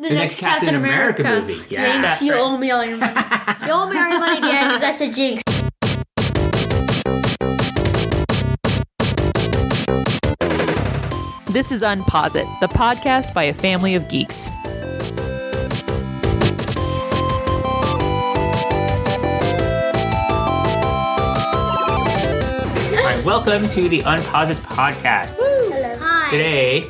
The next Captain America movie. Yeah. Jinx, you owe me all your money. You owe me all your money, Dan, because that's a jinx. This is UnpauseIt, the podcast by a family of geeks. All right, welcome to the UnpauseIt podcast. Hello. Hi. Today,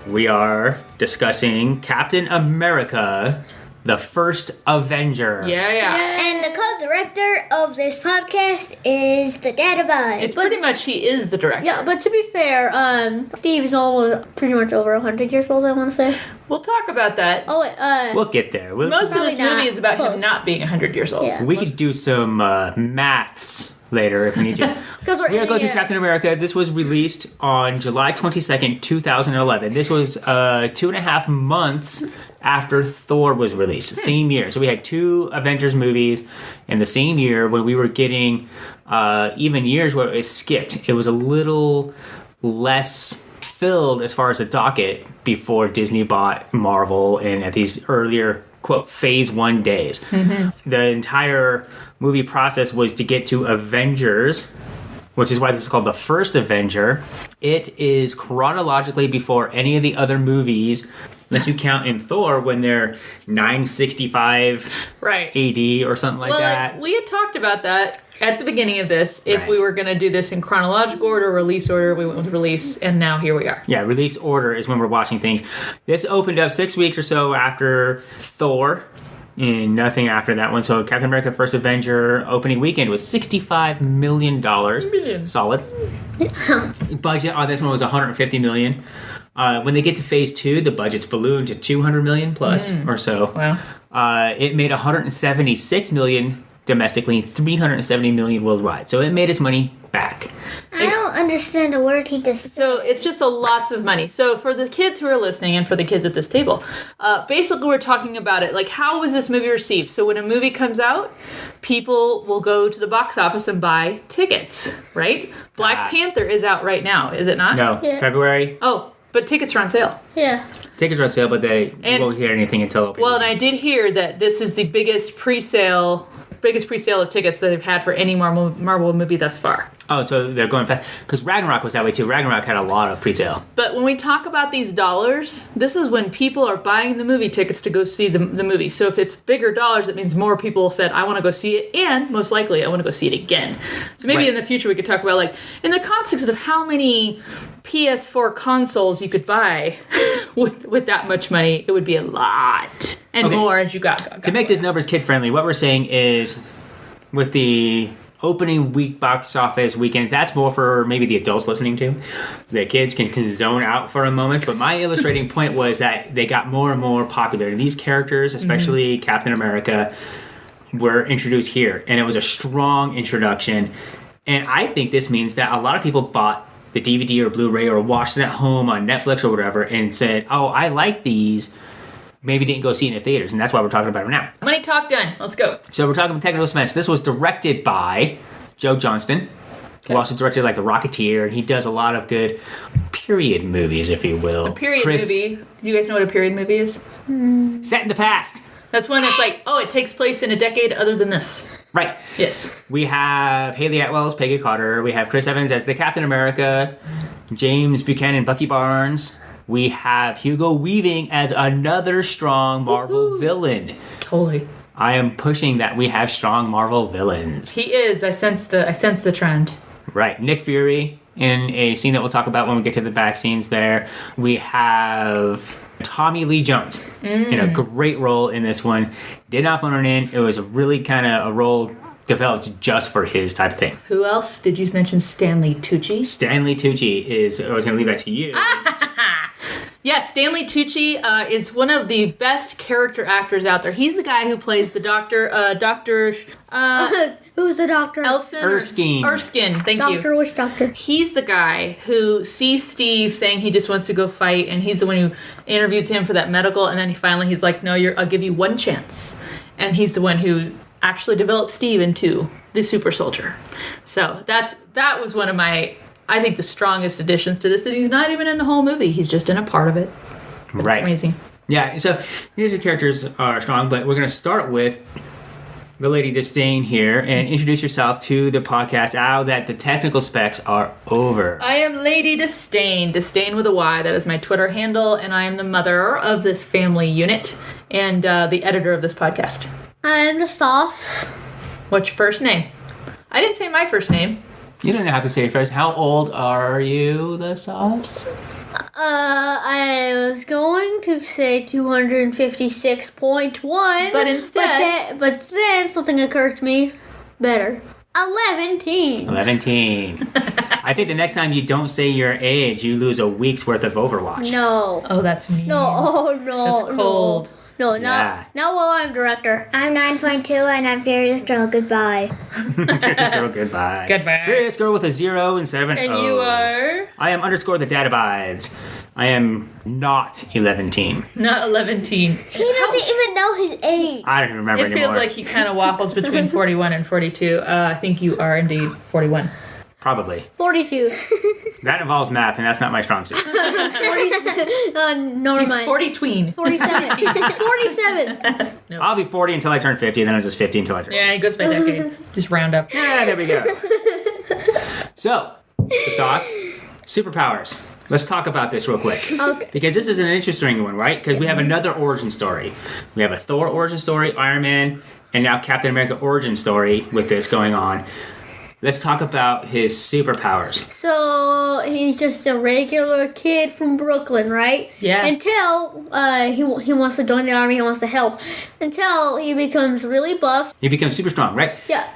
we are discussing Captain America, the First Avenger. Yeah. And the co-director of this podcast is the dad of I. It's pretty much he is the director. Yeah, but to be fair, Steve is almost pretty much over 100 years old, I want to say. We'll talk about that. Oh, wait, We'll get there. Most of this Probably movie not. is about him Close. not being 100 years old. Yeah. we could do some maths later if we need to. because we're We're going to go ending through it. Captain America. This was released on July 22nd, 2011. This was 2.5 months after Thor was released, the same year. So we had two Avengers movies in the same year when we were getting even years where it skipped. It was a little less filled as far as the docket before Disney bought Marvel and at these earlier, quote, phase one days. Mm-hmm. The entire movie process was to get to Avengers, which is why this is called the First Avenger. It is chronologically before any of the other movies, unless you count in Thor when they're 965 Right. AD or something like that. We had talked about that at the beginning of this. If Right. we were going to do this in chronological order, release order, we went with release, and now here we are. Yeah, release order is when we're watching things. This opened up 6 weeks or so after Thor, and nothing after that one. So Captain America First Avenger opening weekend was $65 million. Solid. Budget on this one was $150 million. When they get to phase two, the budget's ballooned to $200 million plus or so. Wow. It made $176 million domestically, $370 million worldwide. So it made its money back. I don't understand a word he just said. So it's just a lots of money. So for the kids who are listening and for the kids at this table, basically we're talking about it. Like, how was this movie received? So when a movie comes out, people will go to the box office and buy tickets, right? Black Panther is out right now, is it not? No, Yeah. February. Oh, but tickets are on sale. Yeah. Tickets are on sale, but they won't hear anything until opening. Well, and I did hear that this is the biggest pre-sale of tickets that they've had for any Marvel movie thus far. Oh, so they're going fast. Because Ragnarok was that way too. Ragnarok had a lot of pre-sale. But when we talk about these dollars, this is when people are buying the movie tickets to go see the movie. So if it's bigger dollars, it means more people said, I want to go see it, and most likely, I want to go see it again. So maybe Right. in the future we could talk about, like, in the context of how many PS4 consoles you could buy with that much money, it would be a lot. And Okay. more as you got. To make this numbers kid-friendly, what we're saying is with the opening week box office weekends, that's more for maybe the adults listening to. The kids can zone out for a moment. But my illustrating point was that they got more and more popular. And these characters, especially Captain America, were introduced here. And it was a strong introduction. And I think this means that a lot of people bought the DVD or Blu-ray or watched it at home on Netflix or whatever and said, oh, I like these. Maybe didn't go see it in the theaters, and that's why we're talking about it now. Money talk done. Let's go. So we're talking about technical specs. This was directed by Joe Johnston, who also directed like The Rocketeer, and he does a lot of good period movies, if you will. A period movie. Do you guys know what a period movie is? Set in the past. That's one that's like, oh, it takes place in a decade other than this. Right. Yes. We have Haley Atwell as Peggy Carter. We have Chris Evans as the Captain America. James Buchanan, Bucky Barnes. We have Hugo Weaving as another strong Marvel villain. Totally. I am pushing that we have strong Marvel villains. He is. I sense the trend. Right. Nick Fury in a scene that we'll talk about when we get to the back scenes there. We have Tommy Lee Jones in a great role in this one. Did not phone it in. It was a really kind of a role developed just for his type of thing. Who else did you mention? Stanley Tucci. Stanley Tucci is, I was going to leave that to you. Yes, Stanley Tucci is one of the best character actors out there. He's the guy who plays the Dr. Who's the doctor? Elson? Erskine. Erskine, thank you. Doctor, which doctor? He's the guy who sees Steve saying he just wants to go fight, and he's the one who interviews him for that medical, and then he's like, no, I'll give you one chance. And he's the one who actually developed Steve into the super soldier. So that was one of my, I think, the strongest additions to this, and he's not even in the whole movie. He's just in a part of it. Right. It's amazing. Yeah, so these characters are strong, but we're going to start with the Lady Disdain here and introduce yourself to the podcast now that the technical specs are over. I am Lady Disdain, Disdain with a Y. That is my Twitter handle, and I am the mother of this family unit and the editor of this podcast. I'm the sauce. What's your first name? I didn't say my first name. You don't have to say it first. How old are you, the sauce? I was going to say 256.1. But instead... But then something occurs to me. Better. 11. 11. I think the next time you don't say your age, you lose a week's worth of Overwatch. No. Oh, that's mean. No, That's cold. No, Yeah. not while I'm director. I'm 9.2 and I'm Furious Girl. Goodbye. Furious Girl, goodbye. Goodbye. Furious Girl with a 0 and 7. And you are... I am underscore the dad abides. I am not 11. Not 11. He doesn't even know his age. I don't even remember It anymore. feels like he kind of waffles between 41 and 42. I think you are indeed 41. Probably. 42. That involves math, and that's not my strong suit. 47. No, He's mind. 40-tween. 47. 47. I'll be 40 until I turn 50, and then I was just 50 until I turn Yeah, 60. it goes by decade. Just round up. Yeah, there we go. So, the sauce, superpowers. Let's talk about this real quick. Okay. Because this is an interesting one, right? Because we have another origin story. We have a Thor origin story, Iron Man, and now Captain America origin story with this going on. Let's talk about his superpowers. So he's just a regular kid from Brooklyn, right? Yeah. Until he wants to join the army, he wants to help. Until he becomes really buff. He becomes super strong, right? Yeah.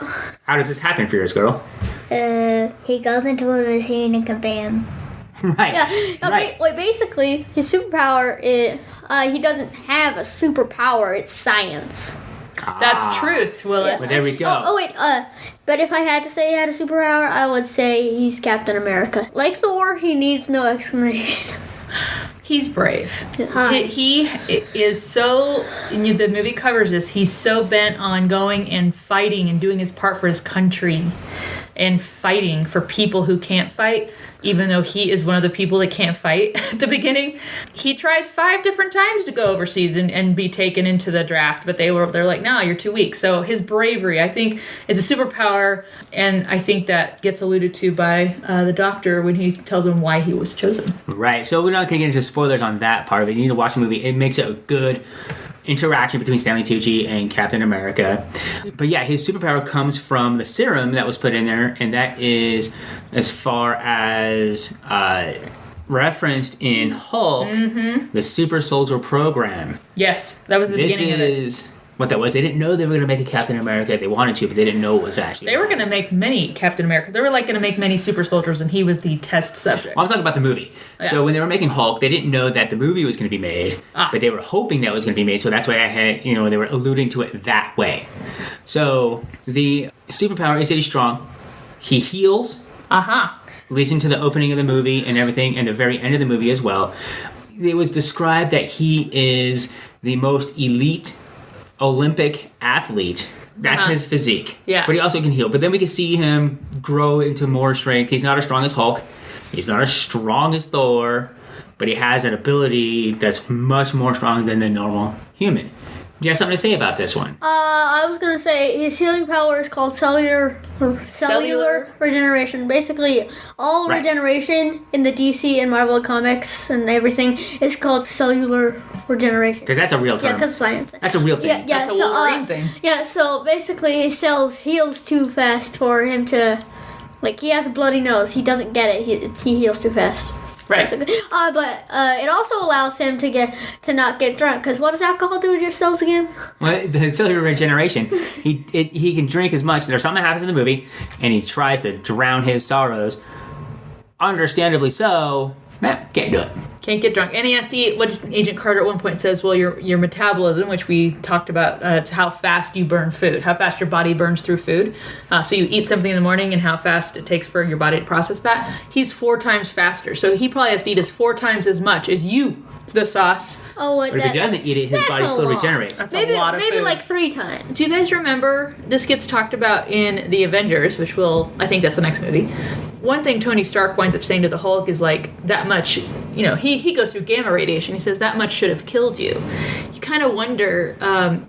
How does this happen, Furious Girl? He goes into a machine and kabam. Right. Yeah. Right. Basically, his superpower is he doesn't have a superpower. It's science. That's truth, Willis. Well, there we go. Oh wait. But if I had to say he had a superpower, I would say he's Captain America. Like Thor, he needs no explanation. He's brave. Hi. He is so, and the movie covers this, he's so bent on going and fighting and doing his part for his country and fighting for people who can't fight, even though he is one of the people that can't fight at the beginning. He tries 5 different times to go overseas and be taken into the draft, but they're like, no, you're too weak. So his bravery, I think, is a superpower, and I think that gets alluded to by the doctor when he tells him why he was chosen. Right. So we're not going to get into spoilers on that part of it. You need to watch the movie. It makes it a good interaction between Stanley Tucci and Captain America. But yeah, his superpower comes from the serum that was put in there, and that is as far as referenced in Hulk, the Super Soldier Program. Yes, that was the This beginning of it. is what that was. They didn't know they were going to make a Captain America. They wanted to, but they didn't know it was actually. They were going to make many Captain America. They were like going to make many super soldiers, and he was the test subject. Well, I'm talking about the movie. Yeah. So when they were making Hulk, they didn't know that the movie was going to be made, but they were hoping that was going to be made. So that's why I had, they were alluding to it that way. So the superpower is that he's strong. He heals. Leads into the opening of the movie and everything, and the very end of the movie as well. It was described that he is the most elite Olympic athlete. That's his physique. Yeah. But he also can heal. But then we can see him grow into more strength. He's not as strong as Hulk. He's not as strong as Thor. But he has an ability that's much more strong than the normal human. Do you have something to say about this one? I was gonna say his healing power is called cellular regeneration. Basically, all Right. regeneration in the DC and Marvel comics and everything is called cellular regeneration. Because that's a real Yeah, term. because science. That's a real thing. Yeah, That's a Wolverine thing. Yeah, so basically his cells heals too fast for him to, he has a bloody nose. He doesn't get it. He heals too fast. Right. But it also allows him to not get drunk. Because what does alcohol do to your cells again? Well, the cellular regeneration, he can drink as much. There's something that happens in the movie, and he tries to drown his sorrows. Understandably so, can't do it. Can't get drunk. NASD, what Agent Carter at one point says, well, your metabolism, which we talked about, it's how fast you burn food, how fast your body burns through food. So you eat something in the morning and how fast it takes for your body to process that. He's 4 times faster. So he probably has to eat as 4 times as much as you, the sauce. Oh, But if he doesn't eat it, his that's body a still lot. regenerates. That's Maybe a lot of food. 3 times. Do you guys remember, this gets talked about in the Avengers, which I think that's the next movie. one thing Tony Stark winds up saying to the Hulk is like, that much, he goes through gamma radiation. He says that much should have killed you. You kind of wonder,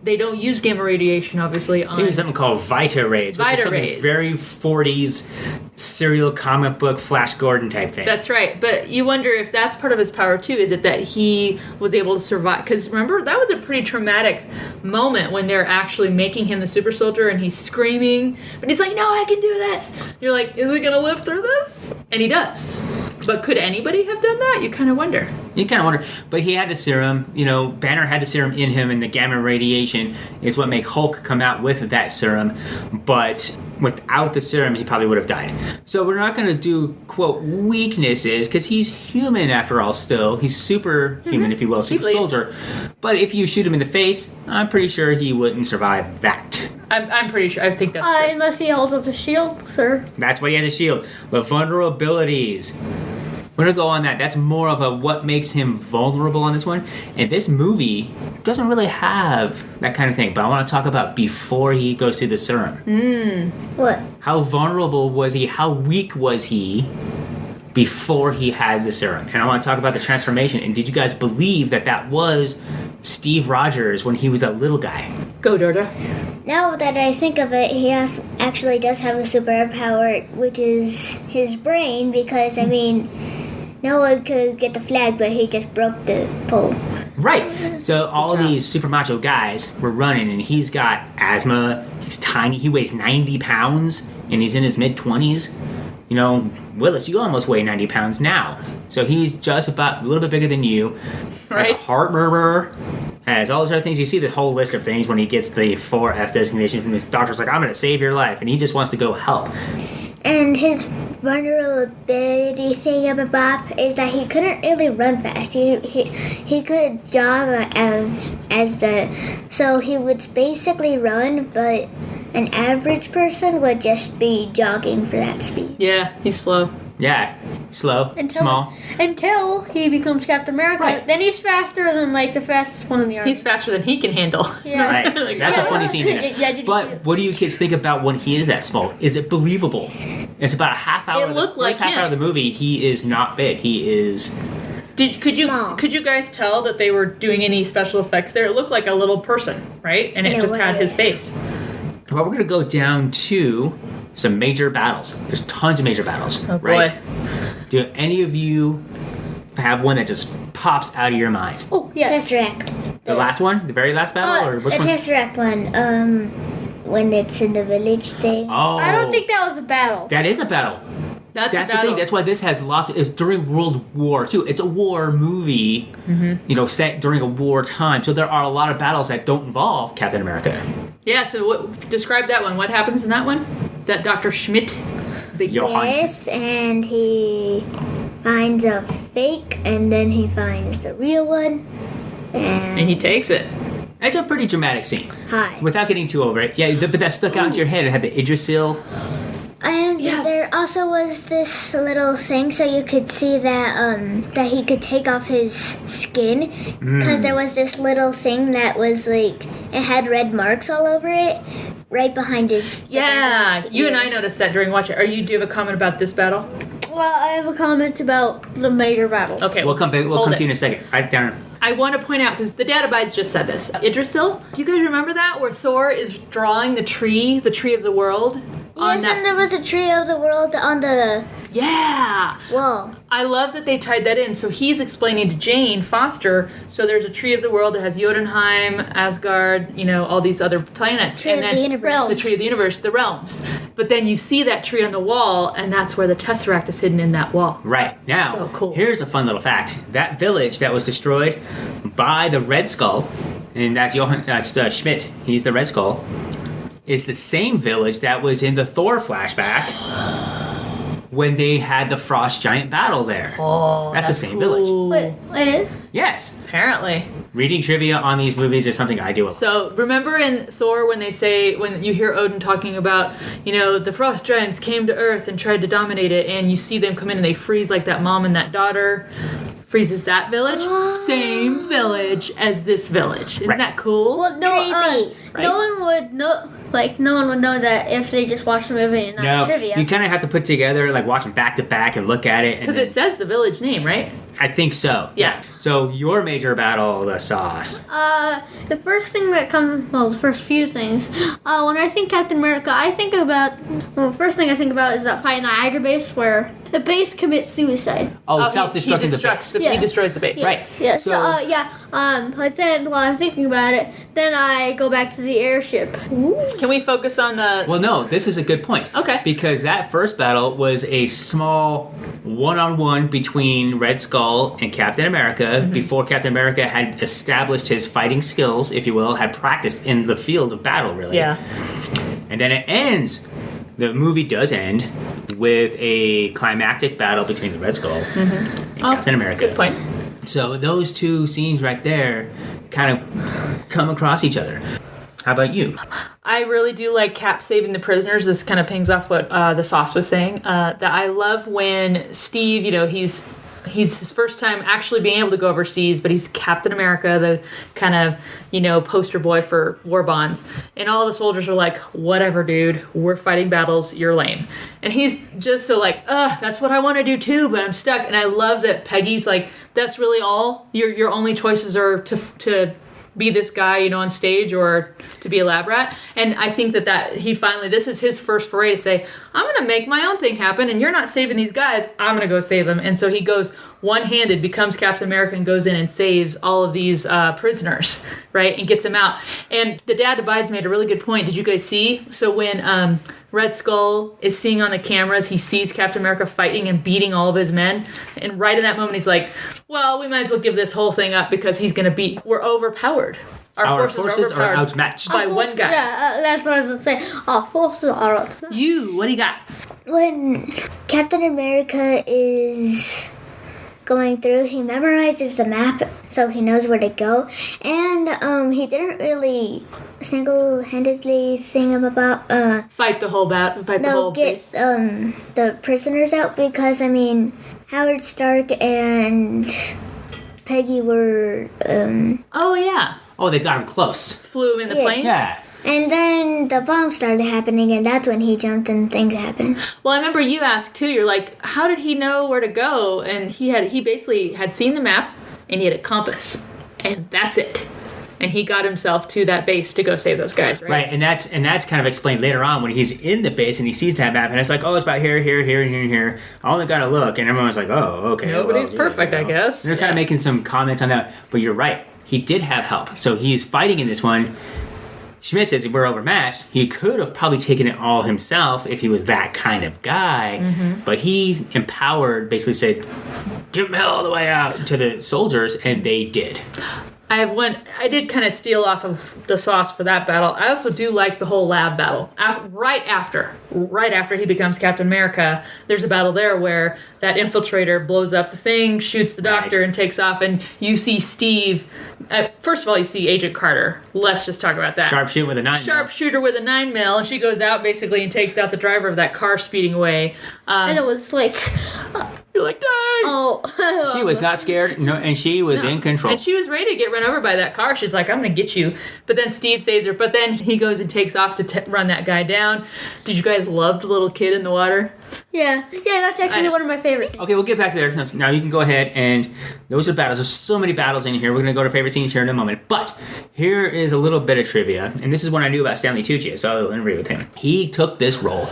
they don't use gamma radiation, obviously. They use something called Vita rays, which is something very 40s serial comic book Flash Gordon type thing. That's right. But you wonder if that's part of his power, too. Is it that he was able to survive? Because remember, that was a pretty traumatic moment when they're actually making him the super soldier and he's screaming. But he's like, no, I can do this. You're like, is he going to live through this? And he does. But could anybody have done that? You kind of wonder. You kind of wonder. But he had the serum. Banner had the serum in him, and the gamma radiation is what made Hulk come out with that serum. But without the serum, he probably would have died. So we're not going to do, quote, weaknesses, because he's human after all still. He's superhuman, if you will, super soldier. But if you shoot him in the face, I'm pretty sure he wouldn't survive that. I'm pretty sure. I think that's true. Unless he holds up a shield, sir. That's why he has a shield. But vulnerabilities. We're going to go on that. That's more of a what makes him vulnerable on this one. And this movie doesn't really have that kind of thing. But I want to talk about before he goes through the serum. What? How vulnerable was he? How weak was he before he had the serum? And I want to talk about the transformation. And did you guys believe that was Steve Rogers when he was a little guy? Go, Dorda. Now that I think of it, he actually does have a superpower, which is his brain, because, no one could get the flag, but he just broke the pole. Right. So all of these super macho guys were running, and he's got asthma. He's tiny. He weighs 90 pounds, and he's in his mid-20s. Willis, you almost weigh 90 pounds now. So he's just about a little bit bigger than you. Right. Has a heart murmur. Has all those other things. You see the whole list of things when he gets the 4F designation from his doctor's like, I'm going to save your life. And he just wants to go help. And his vulnerability thing of a bop is that he couldn't really run fast. He could jog so he would basically run, but an average person would just be jogging for that speed. Yeah, he's slow. Yeah, slow, small. Until he becomes Captain America. Right. Then he's faster than, the fastest one in the army. He's faster than he can handle. Yeah. Right. That's a funny scene. But what do you kids think about when he is that small? Is it believable? It's about a half hour. It looked like half hour of the movie. He is not big. He is. Could you guys tell that they were doing any special effects there? It looked like a little person, right? And it just had his face. Well, we're going to go down to some major battles. There's tons of major battles, oh, right? Boy. Do any of you have one that just pops out of your mind? Oh, yes. Tesseract. The last one? The very last battle? Or which the one? Tesseract one. When it's in the village thing. Oh. I don't think that was a battle. That is a battle. That's the thing. That's why this has lots of... It's during World War II. It's a war movie, set during a war time. So there are a lot of battles that don't involve Captain America. Yeah, so describe that one. What happens in that one? Is that Dr. Schmidt? Yes, and he finds a fake, and then he finds the real one. And he takes it. It's a pretty dramatic scene. Hi. Without getting too over it. Yeah, but that stuck out into your head. It had the Yggdrasil. And there also was this little thing so you could see that that he could take off his skin, because there was this little thing that was it had red marks all over it right behind his you and I noticed that during watching. Do you have a comment about this battle? Well, I have a comment about the major battle. Okay, We'll come back. We'll come to you in a second. Right down. I want to point out, because the Databytes just said this. Yggdrasil, do you guys remember that? Where Thor is drawing the tree of the world? Yes, and there was a tree of the world on the wall. I love that they tied that in. So he's explaining to Jane Foster, so there's a tree of the world that has Jotunheim, Asgard, all these other planets. Tree of the universe. The tree of the universe, the realms. But then you see that tree on the wall, and that's where the Tesseract is hidden in that wall. Right. Now, so cool. Here's a fun little fact. That village that was destroyed by the Red Skull, and that's Schmidt, he's the Red Skull, is the same village that was in the Thor flashback when they had the Frost Giant battle there. Oh, that's the same cool. village. Wait, it is? Yes. Apparently. Reading trivia on these movies is something I do a lot. So remember in Thor when you hear Odin talking about, the Frost Giants came to Earth and tried to dominate it, and you see them come in and they freeze like that mom and that daughter freezes that village. Same village as this village. Isn't that cool? Well, Creepy. Right. no one would know. Like, no one would know that if they just watched the movie and not No, the trivia. you kind of have to put together, like watch them back to back and look at it. Because it says the village name, right? I think so. Yeah. So your major battle, the sauce. The first thing that comes, well, the first few things, when I think Captain America, the first thing I think about is that fight in the Hydra base where the base commits suicide. Oh, He self-destructing the destructs base. Yeah. He destroys the base. Right. Yeah, So, but then while I'm thinking about it, then I go back to the airship. Can we focus on the... well, no, this is a good point. Okay. Because that first battle was a small one-on-one between Red Skull and Captain America before Captain America had established his fighting skills, if you will, had practiced in the field of battle, really. Yeah. And then it ends. The movie does end with a climactic battle between the Red Skull and Captain America. Good point. So those two scenes right there kind of come across each other. How about you? I really do like Cap saving the prisoners. This kind of pings off what the sauce was saying. That I love when Steve, he's his first time actually being able to go overseas, but he's Captain America, the kind of, poster boy for war bonds. And all the soldiers are like, whatever, dude, we're fighting battles, you're lame. And he's just so like, that's what I want to do too, but I'm stuck. And I love that Peggy's like, that's really all? Your only choices are to be this guy, on stage or to be a lab rat. And I think that he finally, this is his first foray to say, I'm going to make my own thing happen and you're not saving these guys. I'm going to go save them. And so he goes one-handed, becomes Captain America and goes in and saves all of these prisoners, right? And gets them out. And the Dad Abides made a really good point. Did you guys see? So when Red Skull is seeing on the cameras, he sees Captain America fighting and beating all of his men. And right in that moment, he's like, well, we might as well give this whole thing up because he's going to we're overpowered. Our forces are outmatched. By one guy. Yeah, that's what I was going to say. Our forces are outmatched. What do you got? When Captain America is going through, he memorizes the map so he knows where to go. And he didn't really single-handedly sing about Fight the whole base. the prisoners out because Howard Stark and Peggy were Oh, yeah. Oh, they got him close. Flew him in the Yes. plane? Yeah. and then the bomb started happening, and that's when he jumped and things happened. Well, I remember you asked, too. You're like, how did he know where to go? And he basically had seen the map, and he had a compass. And that's it. And he got himself to that base to go save those guys, right? Right, and that's kind of explained later on when he's in the base and he sees that map and it's like, oh, it's about here, here, here, here, here. I only gotta look, and everyone's like, oh, okay. Nobody's well, perfect, I guess. And they're kind of making some comments on that, but you're right. He did have help, so he's fighting in this one. Schmidt says we're overmatched. He could have probably taken it all himself if he was that kind of guy, but he's empowered, basically said, give him hell all the way out to the soldiers, and they did. I did kind of steal off of the sauce for that battle. I also do like the whole lab battle. Right after he becomes Captain America, there's a battle there where that infiltrator blows up the thing, shoots the doctor, and takes off. And you see Steve. First of all, you see Agent Carter. Let's just talk about that. Sharpshooter with a 9mm. Sharpshooter with a 9mm, and she goes out basically and takes out the driver of that car speeding away. And it was like, You're like, dang! oh. She was not scared, and she was in control. And she was ready to get run over by that car. She's like, I'm going to get you. But then Steve saves her. But then he goes and takes off to run that guy down. Did you guys love the little kid in the water? Yeah, that's actually one of my favorite scenes. Okay, we'll get back to there. Now you can go ahead, and those are battles. There's so many battles in here. We're going to go to favorite scenes here in a moment. But here is a little bit of trivia, and this is what I knew about Stanley Tucci. So I'll interview with him. He took this role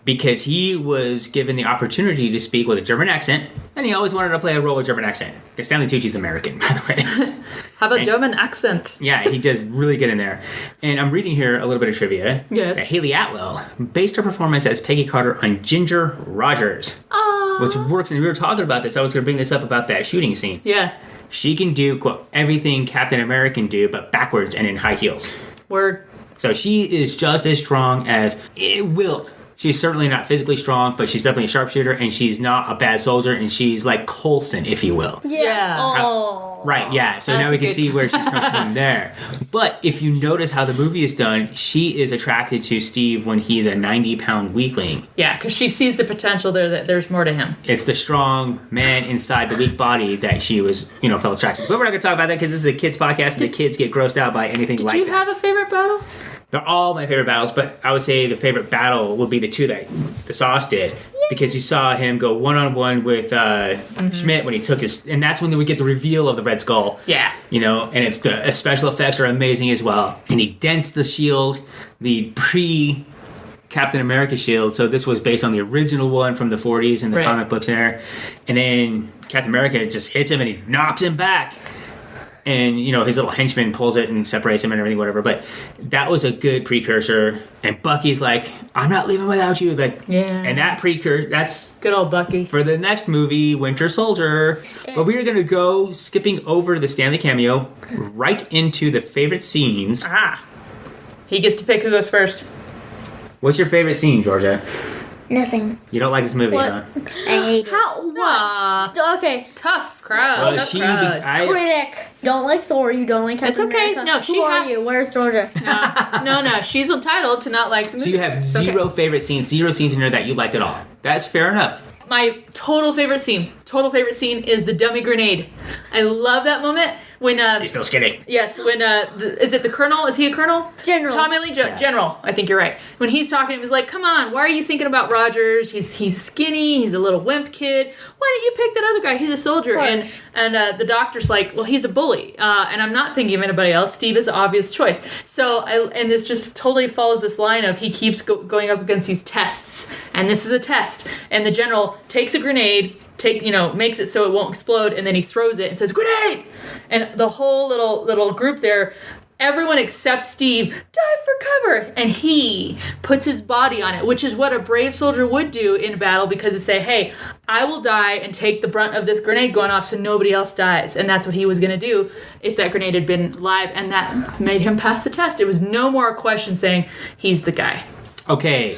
because he was given the opportunity to speak with a German accent, and he always wanted to play a role with a German accent. Because Stanley Tucci's American, by the way. Have a German accent. Yeah, he does really get in there. And I'm reading here a little bit of trivia. Yes. That Haley Atwell based her performance as Peggy Carter on Ginger Rogers. Aww. Which works, and we were talking about this. I was going to bring this up about that shooting scene. Yeah. She can do, quote, everything Captain America can do, but backwards and in high heels. Word. So she is just as strong as Wilt She's certainly not physically strong, but she's definitely a sharpshooter, and she's not a bad soldier, and she's like Coulson, if you will. Yeah. Oh. Right, yeah. So That's now we a can good- see where she's coming from there. But if you notice how the movie is done, she is attracted to Steve when he's a 90-pound weakling. Yeah, because she sees the potential there that there's more to him. It's the strong man inside the weak body that she was, felt attracted to. But we're not going to talk about that because this is a kids podcast and the kids get grossed out by anything Did like you that. have a favorite battle? They're all my favorite battles, but I would say the favorite battle would be the two that the Sauce did. Because you saw him go one-on-one with Schmidt when he took his... And that's when we get the reveal of the Red Skull. Yeah. And it's the special effects are amazing as well. And he dents the shield, the pre-Captain America shield. So this was based on the original one from the 40s in the Right. comic books there. And then Captain America just hits him and he knocks him back. And, his little henchman pulls it and separates him and everything, whatever. But that was a good precursor. And Bucky's like, I'm not leaving without you. Like, Yeah. And that precursor, that's Good old Bucky. for the next movie, Winter Soldier. But we are going to go skipping over the Stanley cameo right into the favorite scenes. Ah. He gets to pick who goes first. What's your favorite scene, Georgia? Nothing. You don't like this movie, What? huh? I hate it. How? What? Aw. Okay. Tough crowd. Well, tough crowd. Critic. You don't like Thor. You don't like Captain It's okay. America. No, Who she are ha- you? Where's Georgia? No. She's entitled to not like the So you movies. have It's okay. zero favorite scenes, zero scenes in there that you liked at all. That's fair enough. My total favorite scene is the dummy grenade. I love that moment when He's still skinny. yes, when is it the colonel? Is he a colonel? General. Tommy Lee General. I think you're right. When he's talking, he was like, "Come on, why are you thinking about Rogers? He's skinny. He's a little wimp kid. Why didn't you pick that other guy? He's a soldier." Harsh. And the doctor's like, "Well, he's a bully, and I'm not thinking of anybody else. Steve is the obvious choice." So and this just totally follows this line of he keeps going up against these tests, and this is a test, and the general takes a grenade. Makes it so it won't explode, and then he throws it and says, "Grenade!" And the whole little group there, everyone except Steve, dive for cover, and he puts his body on it, which is what a brave soldier would do in battle, because they say, "Hey, I will die and take the brunt of this grenade going off so nobody else dies," and that's what he was going to do if that grenade had been live, and that made him pass the test. It was no more a question saying he's the guy. Okay.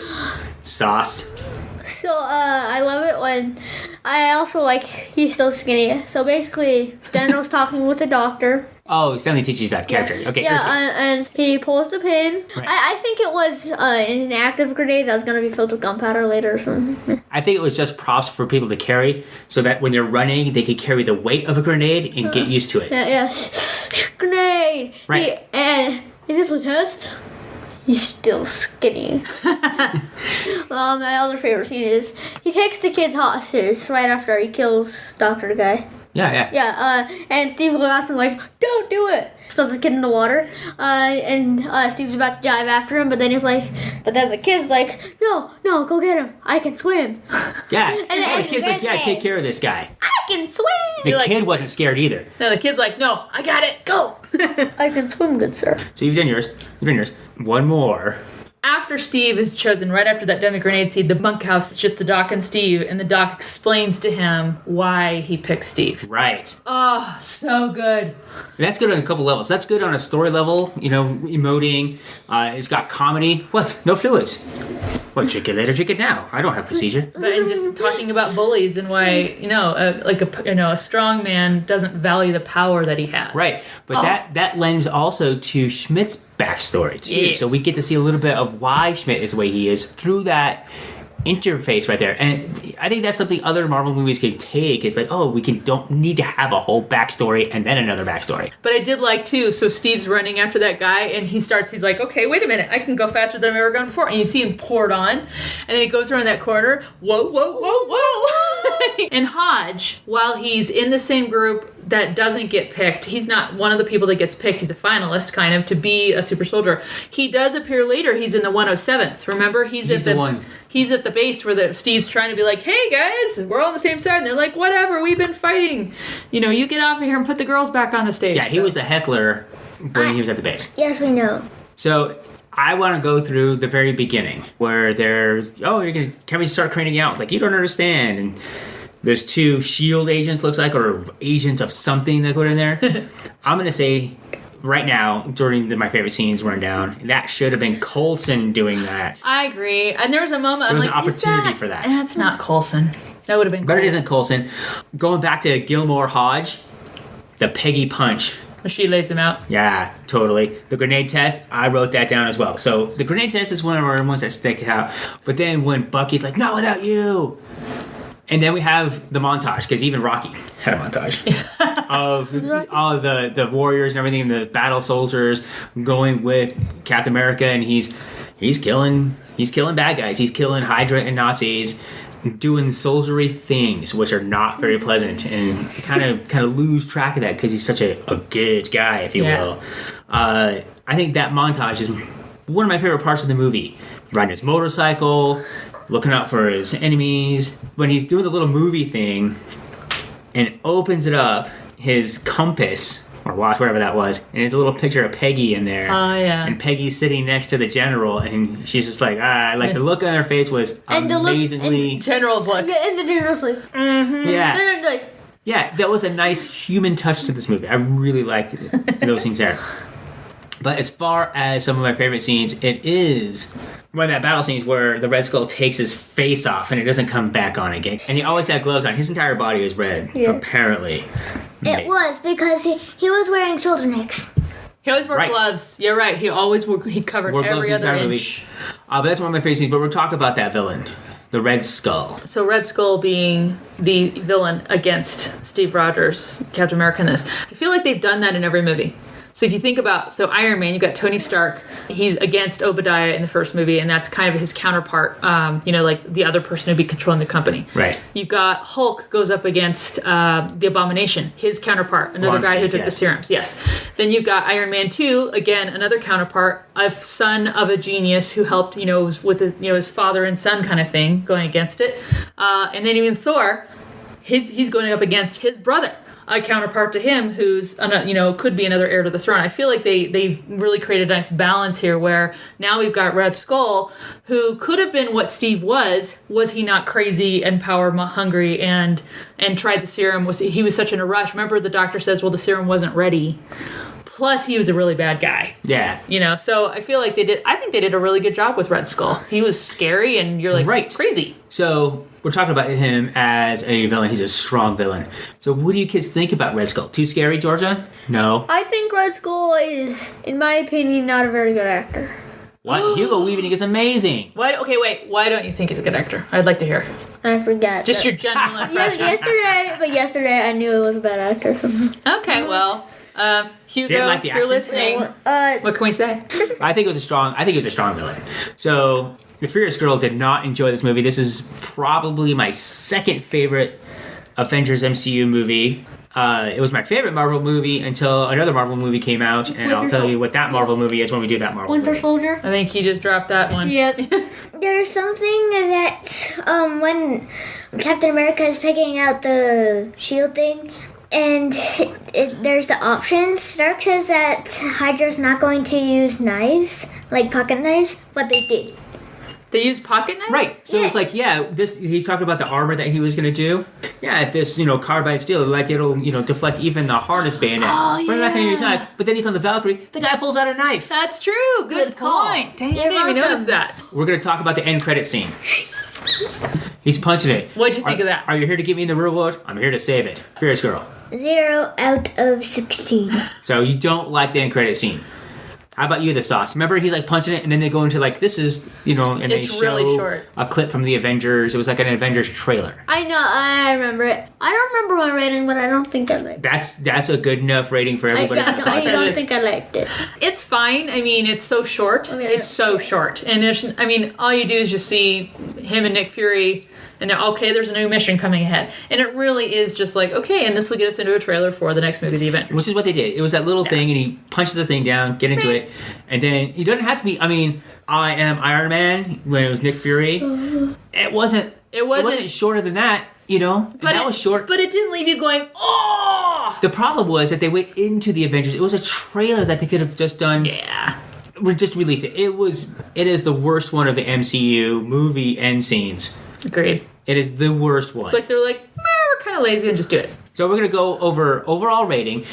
Sauce. So, I love it when I also like he's still skinny. So basically, General's talking with the doctor. Oh, Stanley teaches that character. Okay, Yeah, Chris. and he pulls the pin. Right. I think it was an active grenade that was going to be filled with gunpowder later or something. I think it was just props for people to carry so that when they're running, they could carry the weight of a grenade and get used to it. Yeah, yes. Grenade! Right. And is this a test? He's still skinny. My other favorite scene is he takes the kids hostage right after he kills Dr. Guy. Yeah. Yeah, and Steve goes after him like, don't do it! So the kid in the water, and Steve's about to dive after him, but then the kid's like, no, go get him. I can swim. Yeah. then The kid's like, yeah, take care of this guy. I can swim! The You're like- kid wasn't scared either. Now the kid's like, "No, I got it. Go." I can swim, good sir. So you've done yours. One more. After Steve is chosen, right after that dummy grenade seed, the bunkhouse is just the Doc and Steve, and the Doc explains to him why he picked Steve. Right. Oh, so good. And that's good on a couple levels. That's good on a story level, emoting. It's got comedy. What? No fluids. What, drink it later, drink it now. I don't have procedure. But and just talking about bullies and why, a strong man doesn't value the power that he has. Right. But that lends also to Schmidt's backstory, too. Yes. So we get to see a little bit of why Schmidt is the way he is through that interface right there. And I think that's something other Marvel movies could take. It's like, don't need to have a whole backstory and then another backstory. But I did like, too, so Steve's running after that guy, and he's like, okay, wait a minute, I can go faster than I've ever gone before. And you see him poured on, and then he goes around that corner, whoa. And Hodge, while he's in the same group that doesn't get picked, he's not one of the people that gets picked, he's a finalist, kind of, to be a super soldier. He does appear later, he's in the 107th, remember? He's the one. He's at the base where Steve's trying to be like, hey guys, we're all on the same side. And they're like, whatever, we've been fighting. You get off of here and put the girls back on the stage. Yeah, he was the heckler when he was at the base. Yes, we know. So I want to go through the very beginning where can we start craning out? Like, you don't understand. And there's two SHIELD agents, looks like, or agents of something that go in there. I'm going to say right now, during my favorite scenes rundown, that should have been Coulson doing that. I agree. And there was a moment There was I'm an like, opportunity is for that. And that's not Coulson. That would have been But cool. it isn't Coulson. Going back to Gilmore Hodge, the Peggy punch. When she lays him out. Yeah, totally. The grenade test, I wrote that down as well. So the grenade test is one of our ones that stick out. But then when Bucky's like, not without you. And then we have the montage, because even Rocky had a montage of all the warriors and everything, the battle soldiers going with Captain America, and he's killing bad guys. He's killing Hydra and Nazis, doing soldiery things, which are not very pleasant, and kind of lose track of that because he's such a good guy, if you will. I think that montage is one of my favorite parts of the movie. Riding his motorcycle, looking out for his enemies. When he's doing the little movie thing and opens it up, his compass or watch, whatever that was, and there's a little picture of Peggy in there. Oh, yeah. And Peggy's sitting next to the general, and she's just like, the look on her face was amazingly... General's like... And the general's like, Yeah. and like, Yeah, that was a nice human touch to this movie. I really liked those scenes there. But as far as some of my favorite scenes, it is one of that battle scenes where the Red Skull takes his face off and it doesn't come back on again. And he always had gloves on. His entire body is red, apparently. It was because he was wearing shoulder necks. He always wore gloves. You're right. He always he covered Wore gloves every the other entire inch. movie. But that's one of my favorite scenes. But we'll talk about that villain, the Red Skull. So Red Skull being the villain against Steve Rogers, Captain America in this. I feel like they've done that in every movie. So if you think about, Iron Man, you've got Tony Stark. He's against Obadiah in the first movie, and that's kind of his counterpart, like the other person who'd be controlling the company. Right. You've got Hulk goes up against the Abomination, his counterpart, another guy who took the serums. Yes. Then you've got Iron Man 2, again, another counterpart, a son of a genius who helped, was with his father and son kind of thing, going against it. And then even Thor, he's going up against his brother, a counterpart to him who's could be another heir to the throne. I feel like they really created a nice balance here where now we've got Red Skull, who could have been what Steve was he not crazy and power hungry and tried the serum. He was such in a rush. Remember the doctor says, well, the serum wasn't ready. Plus, he was a really bad guy. Yeah. So I feel like I think they did a really good job with Red Skull. He was scary and you're like, crazy. So we're talking about him as a villain. He's a strong villain. So what do you kids think about Red Skull? Too scary, Georgia? No. I think Red Skull is, in my opinion, not a very good actor. What? Hugo Weaving is amazing. Why don't you think he's a good actor? I'd like to hear. I forget. Just your general impression. Yesterday I knew it was a bad actor somehow. Okay, well, Hugo, Didn't like the if you're accents? listening, what can we say? I think it was a strong villain. So the Furious Girl did not enjoy this movie. This is probably my second favorite Avengers MCU movie. It was my favorite Marvel movie until another Marvel movie came out, and I'll tell you what that Marvel movie is when we do that Marvel Winter movie. Soldier. I think he just dropped that one. Yep. There's something that when Captain America is picking out the shield thing, and there's the options. Stark says that Hydra's not going to use knives, like pocket knives, but they did. They use pocket knives? Right. So Yes. it's like, he's talking about the armor that he was going to do. Yeah, this, carbide steel, like it'll, deflect even the hardest bayonet. Oh, We're not going to yeah. use knives. But then he's on the Valkyrie. The guy pulls out a knife. That's true. Good call. point. Dang, I You're didn't even welcome. notice that. We're going to talk about the end credit scene. He's punching it. What'd you think of that? Are you here to get me in the real world? I'm here to save it. Furious Girl. 0 out of 16. So you don't like the end credit scene. How about you, the sauce? Remember, he's like punching it, and then they go into like, this is, and they It's show really short. a clip from the Avengers. It was like an Avengers trailer. I know. I remember it. I don't remember my rating, but I don't think I liked it. That's a good enough rating for everybody. I don't think I liked it. It's fine. I mean, it's so short. It's so short. And all you do is just see him and Nick Fury, and they're, okay, there's a new mission coming ahead. And it really is just like, okay, and this will get us into a trailer for the next movie, The Avengers. Which is what they did. It was that little thing, and he punches the thing down, get into it, and then he doesn't have to be. I mean, I am Iron Man when it was Nick Fury. It wasn't shorter than that, But that was short. But it didn't leave you going, oh. The problem was that they went into the Avengers. It was a trailer that they could have just done. Yeah. Just released it. It is the worst one of the MCU movie end scenes. Agreed. It is the worst one. It's like they're like, we're kind of lazy and just do it. So we're going to go over overall rating.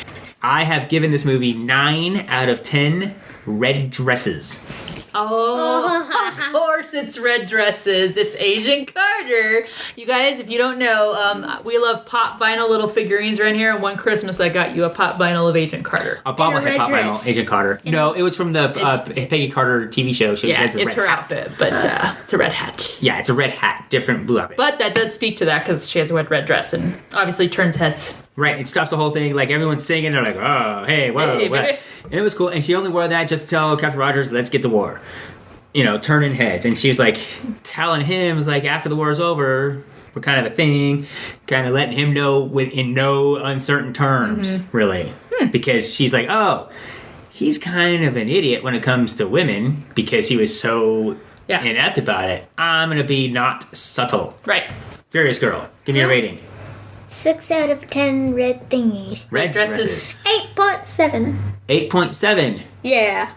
I have given this movie 9 out of 10 red dresses. Oh, of course it's red dresses. It's Agent Carter. You guys, if you don't know, we love pop vinyl little figurines around here. And one Christmas I got you a pop vinyl of Agent Carter. A bobblehead red pop dress. vinyl, Agent Carter. No, it was from the Peggy Carter TV show. She Yeah, has a it's red her hat. outfit, but it's a red hat. Yeah, it's a red hat, different blue outfit. But that does speak to that because she has a red dress and obviously turns heads. Right, it stops the whole thing. Like, everyone's singing. They're like, oh, hey, whoa, Hey, what? baby. And it was cool. And she only wore that just to tell Captain Rogers, let's get to war. You know, turning heads. And she was like telling him, was like, after the war is over, we're kind of a thing. Kind of letting him know in no uncertain terms, really. Because she's like, oh, he's kind of an idiot when it comes to women because he was so inept about it. I'm going to be not subtle. Right. Furious Girl, give me a rating. 6 out of 10 red thingies. Red dresses. dresses. 8.7. 8.7. Yeah.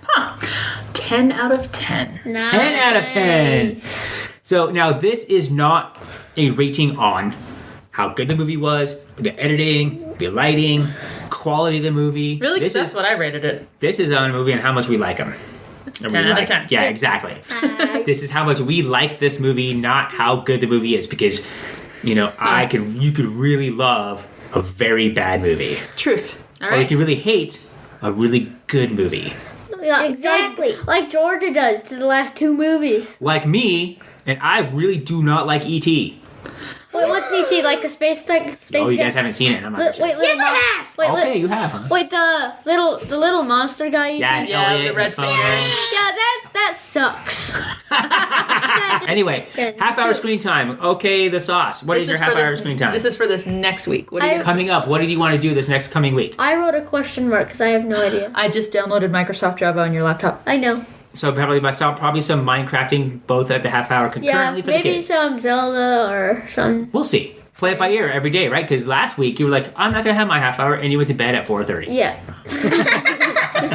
10 out of 10. 10 10 out of 10. So now this is not a rating on how good the movie was, the editing, the lighting, quality of the movie. Really? Because This that's is, what I rated it. this is on a movie and how much we like them. 10 out of 10. Yeah, exactly. This is how much we like this movie, not how good the movie is. Because, you know, you could really love a very bad movie. Truth. All Or you right. could really hate a really good movie. Yeah, Exactly. Like Georgia does to the last 2 movies. Like me, and I really do not like E.T. Wait, what's ET? Like a space Oh, you guys haven't seen it. I'm not sure. Wait, Yes, I have. Wait, Okay, you have, huh? wait, the little monster guy. Yeah, and Yeah, Elliot the red and phone. finger. Yeah, that sucks. Anyway, Good. half-hour screen time. Okay, the sauce. What is your for half-hour this- screen time? This is for this next week. What do you? Coming up. What do you want to do this next coming week? I wrote a question mark because I have no idea. I just downloaded Microsoft Java on your laptop. I know. So probably some Minecrafting both at the half-hour Yeah, concurrently for the maybe kids. some Zelda or some. We'll see. Play it by ear every day, right? Because last week you were like, I'm not going to have my half-hour, and you went to bed at 4:30. Yeah.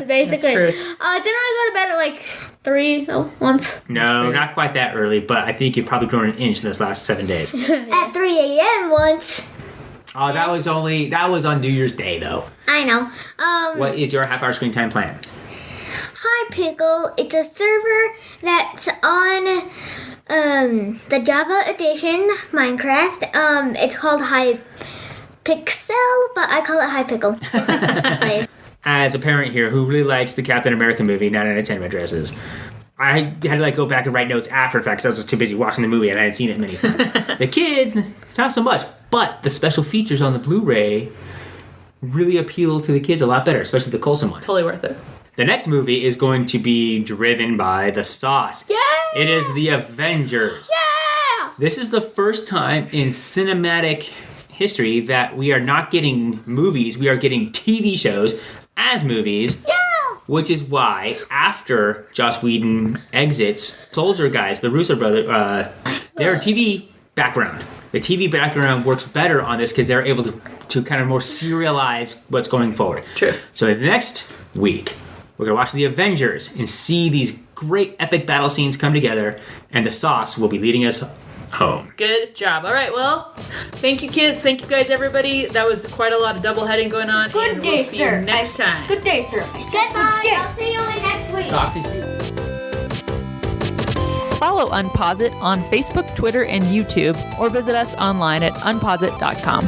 Basically. Truth. Didn't I go to bed at like 3 once? No, not quite that early, but I think you've probably grown an inch in this last 7 days. At 3 a.m. once. Oh, that was on New Year's Day, though. I know. What is your half-hour screen time plan? Hi Pickle. It's a server that's on the Java edition Minecraft. It's called Hi Pixel, but I call it Hi Pickle. Just like this place. As a parent here who really likes the Captain America movie, 9 out of 10 red dresses, I had to like go back and write notes after the fact because I was just too busy watching the movie and I hadn't seen it many times. The kids, not so much, but the special features on the Blu-ray really appeal to the kids a lot better, especially the Coulson one. Totally worth it. The next movie is going to be driven by the sauce. Yeah! It is the Avengers. Yeah! This is the first time in cinematic history that we are not getting movies, we are getting TV shows as movies. Yeah! Which is why, after Joss Whedon exits, Soldier guys, the Russo brothers, their TV background. The TV background works better on this because they're able to kind of more serialize what's going forward. True. So next week, we're going to watch the Avengers and see these great epic battle scenes come together, and the sauce will be leading us home. Good job. All right. Well, thank you, kids. Thank you, guys, everybody. That was quite a lot of double heading going on. Good and day, we'll see sir. you next time. Good day, sir. I said Bye. good day. I'll see you next week. Sausage. Follow UnpauseIt on Facebook, Twitter, and YouTube, or visit us online at unpauseit.com.